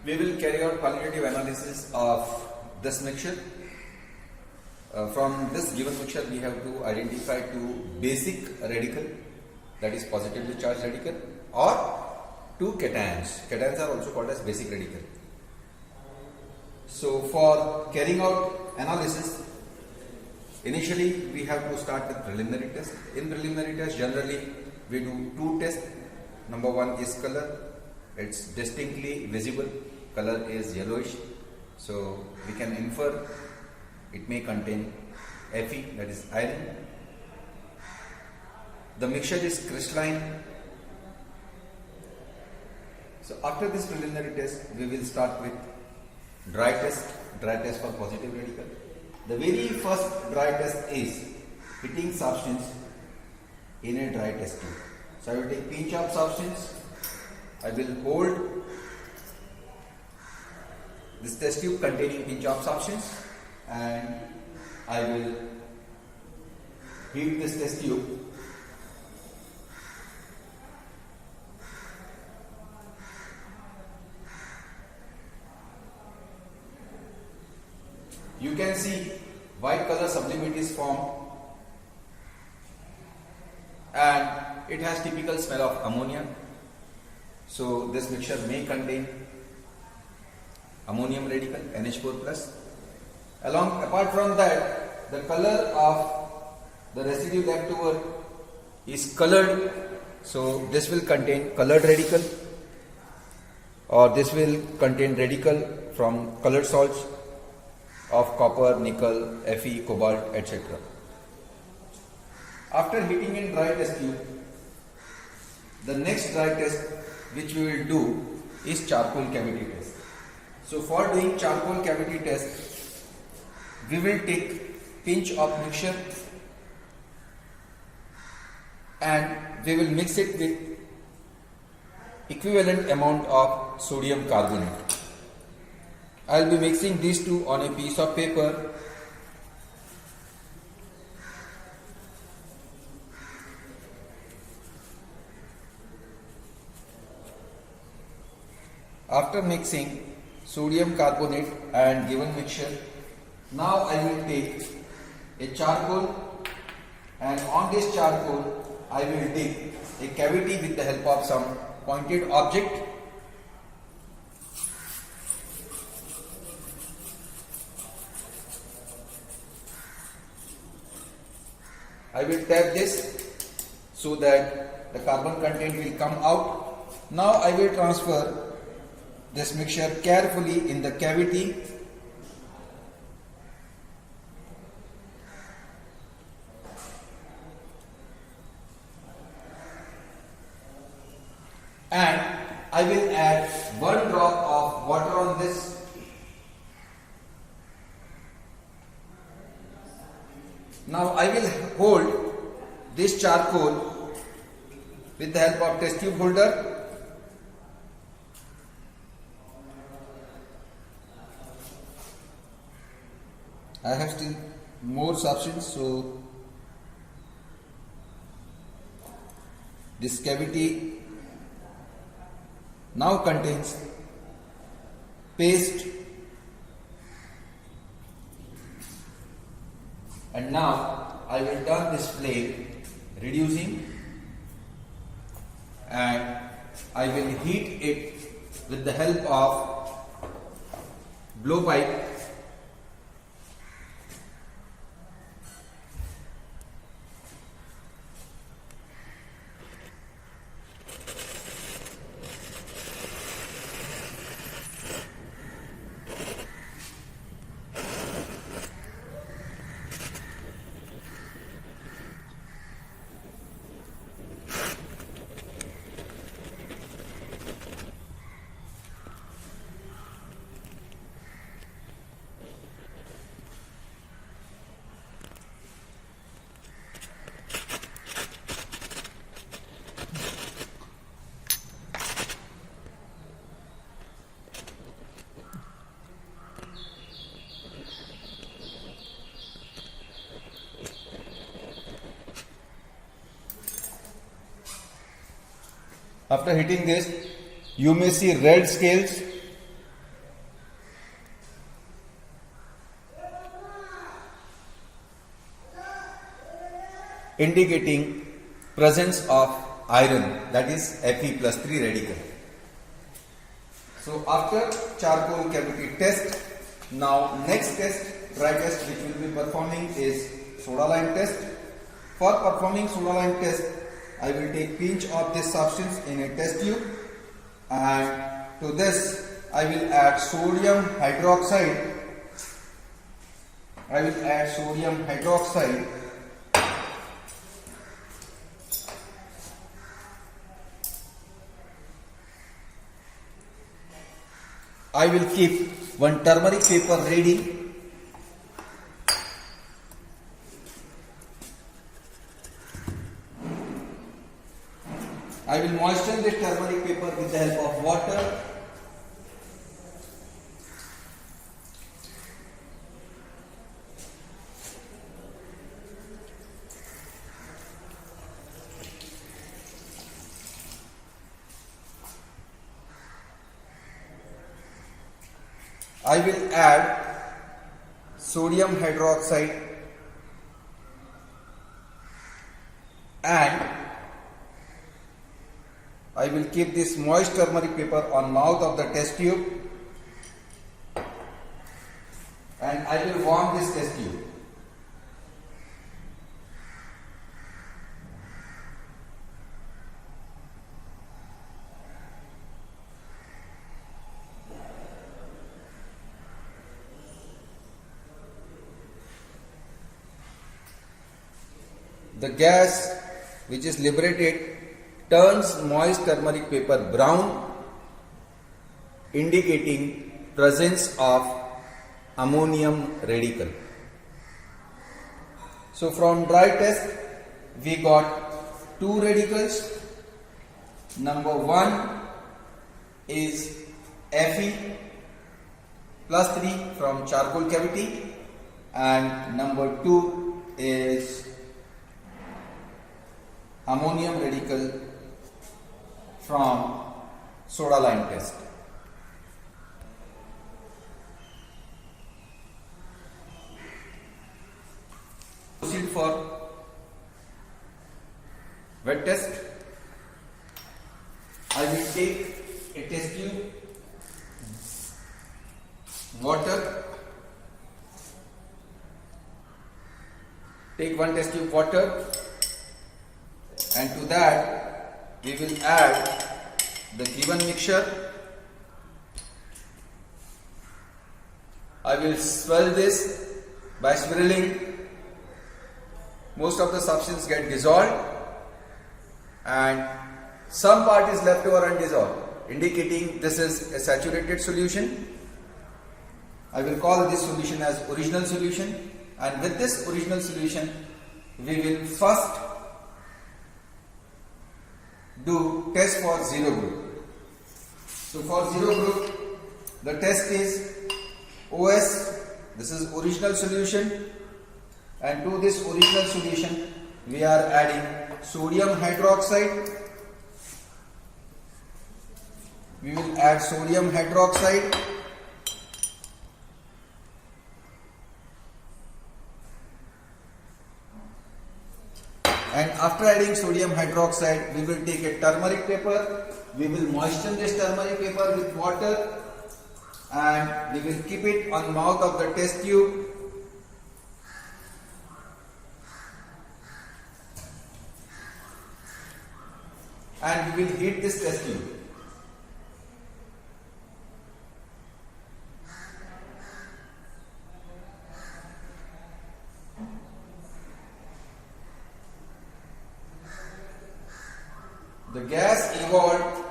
We will carry out qualitative analysis of this mixture. From this given mixture, we have to identify two basic radical, that is positively charged radical, or two cations. Cations are also called as basic radical. So for carrying out analysis, initially we have to start with preliminary test. In preliminary test, generally we do two tests. Number one is color. It's distinctly visible. Color is yellowish. So we can infer it may contain Fe, that is iron. The mixture is crystalline. So after this preliminary test, we will start with dry test for positive radical. The very first dry test is heating substance in a dry test tube. So I will take pinch of substance. I will hold this test tube containing pinch of substance and I will heat this test tube. You can see white color sublimate is formed and it has typical smell of ammonia. So this mixture may contain ammonium radical NH4 plus. Apart from that, the color of the residue left over is colored. So this will contain colored radical, or this will contain radical from colored salts of copper, nickel, Fe, cobalt, etc. After heating in dry test tube, the next dry test which we will do is charcoal cavity test. So for doing charcoal cavity test, we will take pinch of mixture and we will mix it with equivalent amount of sodium carbonate. I will be mixing these two on a piece of paper. After mixing sodium carbonate and given mixture, now I will take a charcoal and on this charcoal I will dig a cavity with the help of some pointed object. I will tap this so that the carbon content will come out. Now I will transfer this mixture carefully in the cavity. And I will add 1 drop of water on this. Now I will hold this charcoal with the help of test tube holder. I have still more substance, so this cavity now contains paste, and now I will turn this flame, reducing, and I will heat it with the help of blowpipe. After heating this, you may see red scales indicating presence of iron, that is Fe plus 3 radical. So after charcoal cavity test, now next test, dry test, which we will be performing is soda lime test. For performing soda lime test, I will take pinch of this substance in a test tube, and to this I will add sodium hydroxide. I will add sodium hydroxide. I will keep one turmeric paper ready. I will moisten this turmeric paper with the help of water. I will add sodium hydroxide and I will keep this moist turmeric paper on mouth of the test tube, and I will warm this test tube. The gas which is liberated turns moist turmeric paper brown, indicating presence of ammonium radical. So from dry test we got two radicals. Number one is Fe plus 3 from charcoal cavity, and number two is ammonium radical from soda lime test. Proceed for wet test. I will take a test tube, water, take one test tube water, and to that we will add the given mixture. I will swirl this by swirling. Most of the substance get dissolved and some part is left over undissolved, indicating this is a saturated solution. I will call this solution as original solution, and with this original solution we will first do test for zero group. So for zero group, the test is OS, this is original solution, and to this original solution we are adding sodium hydroxide. We will add sodium hydroxide, and after adding sodium hydroxide we will take a turmeric paper. We will moisten this turmeric paper with water and we will keep it on the mouth of the test tube. And we will heat this test tube. The gas evolved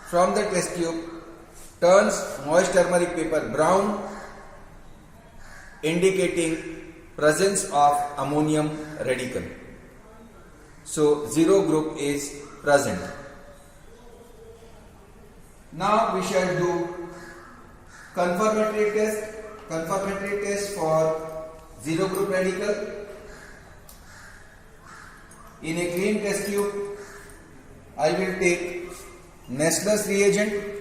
from the test tube turns moist turmeric paper brown, indicating presence of ammonium radical. So zero group is present. Now we shall do confirmatory test. Confirmatory test for zero group radical. In a clean test tube, I will take Nessler's reagent.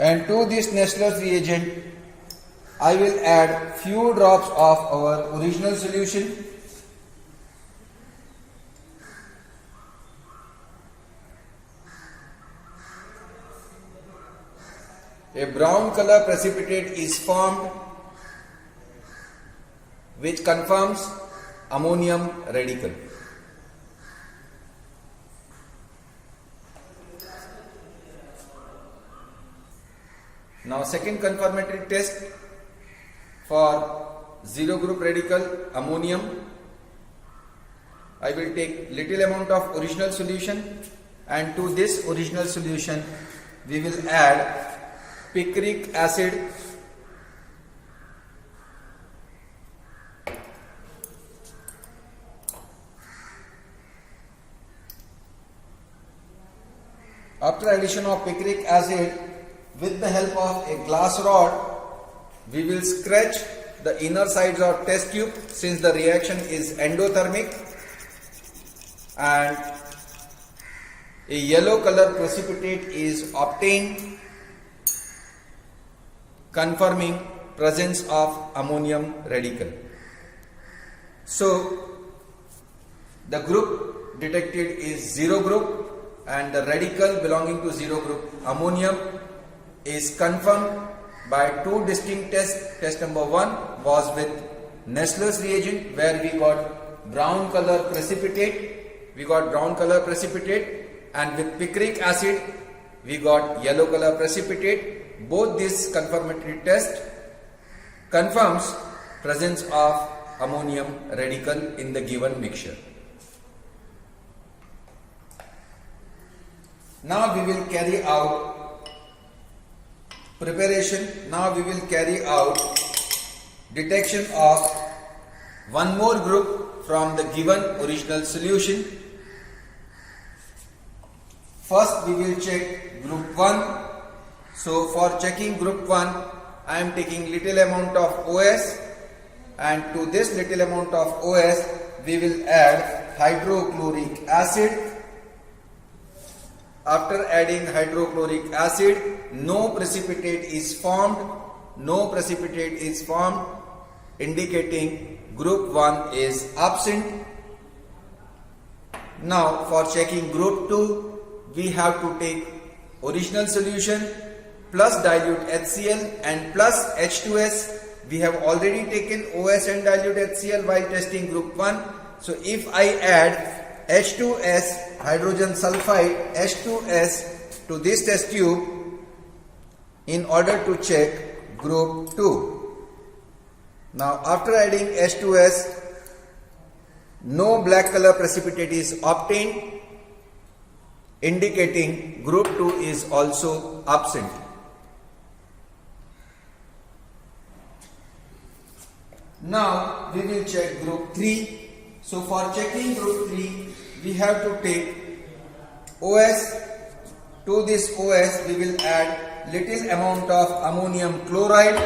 And to this Nessler's reagent, I will add few drops of our original solution. A brown color precipitate is formed which confirms ammonium radical. Now second confirmatory test for zero group radical ammonium. I will take little amount of original solution, and to this original solution we will add picric acid, after addition of picric acid, with the help of a glass rod, we will scratch the inner sides of test tube since the reaction is endothermic, and a yellow color precipitate is obtained confirming presence of ammonium radical. So the group detected is zero group, and the radical belonging to zero group ammonium is confirmed by two distinct tests. Test number 1 was with Nessler's reagent, where we got brown color precipitate. And with picric acid we got yellow color precipitate. Both this confirmatory test confirms presence of ammonium radical in the given mixture. Now we will carry out detection of one more group from the given original solution. First we will check group 1. So for checking group 1, I am taking little amount of OS, and to this little amount of OS we will add hydrochloric acid. After adding hydrochloric acid, no precipitate is formed, indicating group 1 is absent. Now for checking group 2, we have to take original solution plus dilute HCl and plus H2S. We have already taken OS and dilute HCl while testing group 1. So if I add H2S, hydrogen sulfide H2S, to this test tube in order to check group 2. Now after adding H2S, no black color precipitate is obtained, indicating group 2 is also absent. Now we will check group 3. So for checking group 3, we have to take OS. To this OS we will add little amount of ammonium chloride,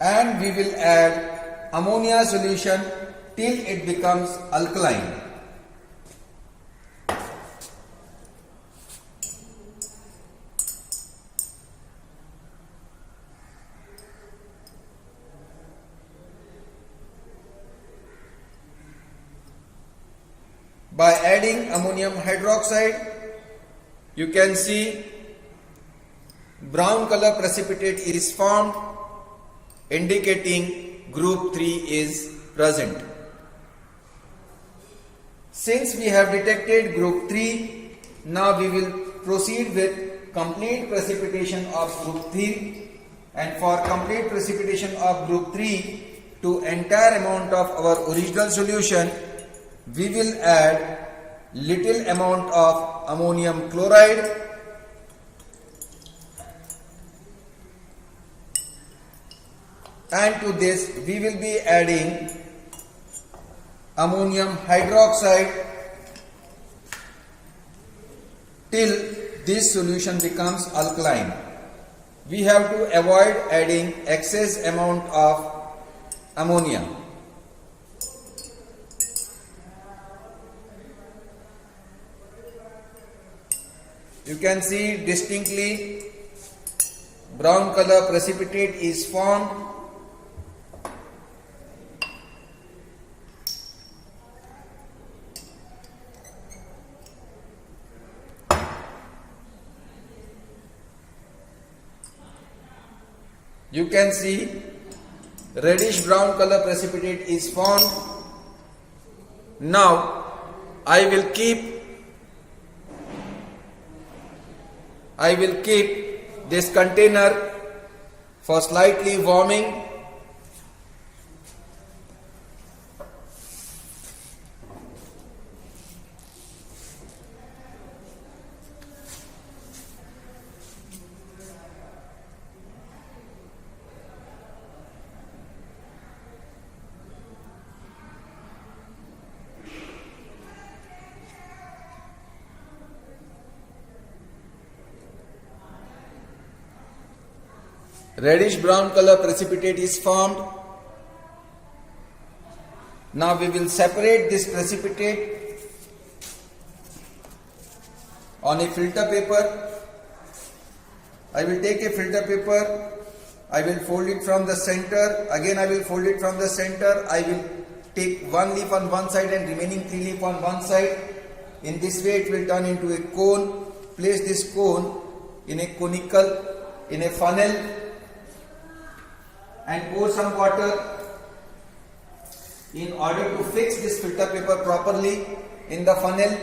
and we will add ammonia solution till it becomes alkaline. By adding ammonium hydroxide, you can see brown color precipitate is formed, indicating group 3 is present. Since we have detected group 3, now we will proceed with complete precipitation of group 3, and for complete precipitation of group 3, to entire amount of our original solution, we will add little amount of ammonium chloride, and to this we will be adding ammonium hydroxide till this solution becomes alkaline. We have to avoid adding excess amount of ammonia. You can see distinctly brown color precipitate is formed. You can see reddish brown color precipitate is formed. Now I will keep this container for slightly warming. Reddish brown color precipitate is formed. Now we will separate this precipitate on a filter paper. I will take a filter paper, I will fold it from the center, again I will fold it from the center, I will take one leaf on one side and remaining three leaf on one side. In this way it will turn into a cone. Place this cone in a funnel and pour some water in order to fix this filter paper properly in the funnel.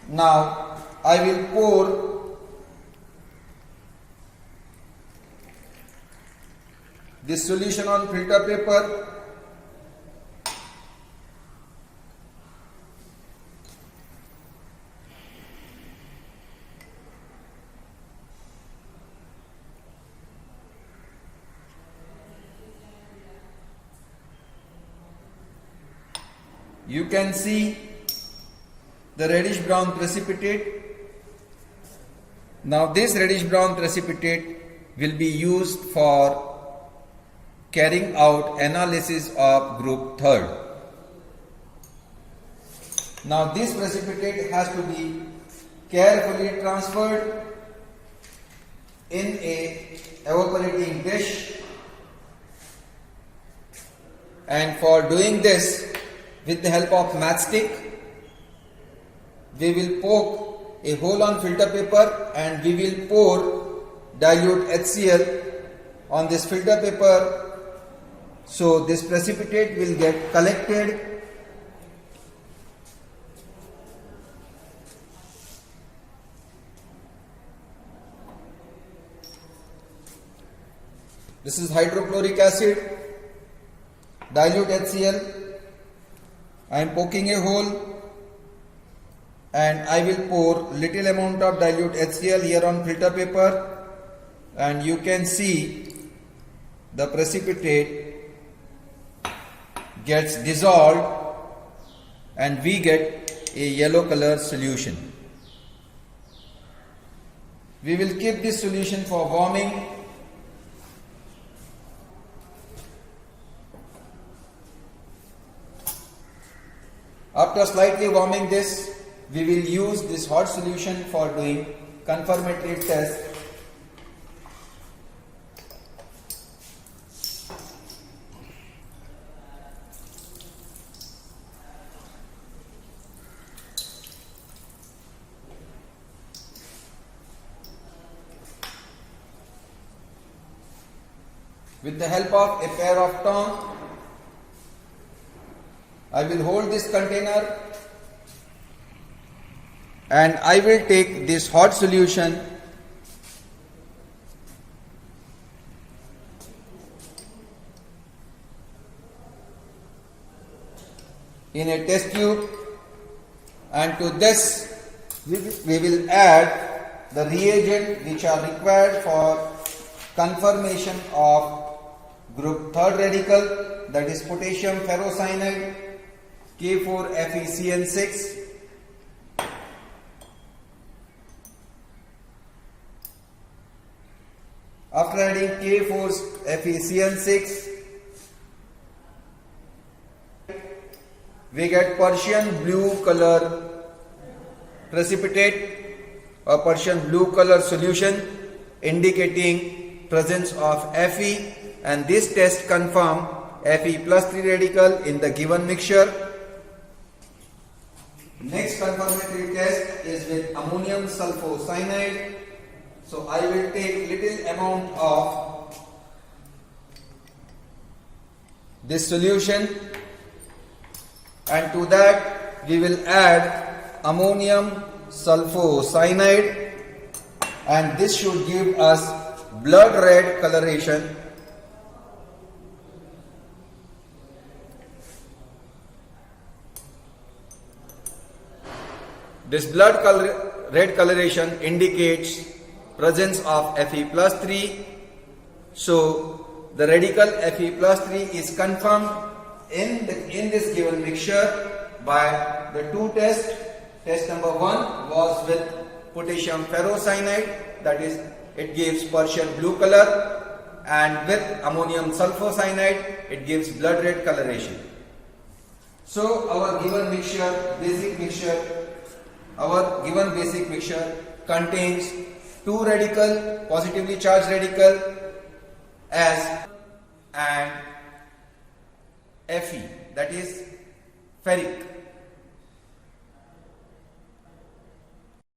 Now I will pour this solution on filter paper. You can see the reddish brown precipitate. Now this reddish brown precipitate will be used for carrying out analysis of group 3rd. Now this precipitate has to be carefully transferred in a evaporating dish, and for doing this, with the help of matchstick, we will poke a hole on filter paper and we will pour dilute HCl on this filter paper, so this precipitate will get collected. This is hydrochloric acid, dilute HCl. I am poking a hole and I will pour little amount of dilute HCl here on filter paper, and you can see the precipitate gets dissolved and we get a yellow color solution. We will keep this solution for warming. After slightly warming this, we will use this hot solution for doing confirmatory test. With the help of a pair of tongs, I will hold this container and I will take this hot solution in a test tube, and to this we will add the reagent which are required for confirmation of group 3rd radical, that is potassium ferrocyanide K4FeCN6. After adding K4FeCN6, we get Persian blue color precipitate a Persian blue color solution indicating presence of Fe, and this test confirm Fe plus 3 radical in the given mixture. Next confirmatory test is with ammonium sulfocyanide. So I will take little amount of this solution, and to that we will add ammonium sulfocyanide, and this should give us blood red coloration. This red coloration indicates presence of Fe plus 3. So the radical Fe plus 3 is confirmed in this given mixture by the two tests. Test number 1 was with potassium ferrocyanide, that is, it gives Persian blue color, and with ammonium sulfocyanide it gives blood red coloration. So our given basic mixture contains two radical, positively charged radical as and Fe, that is ferric.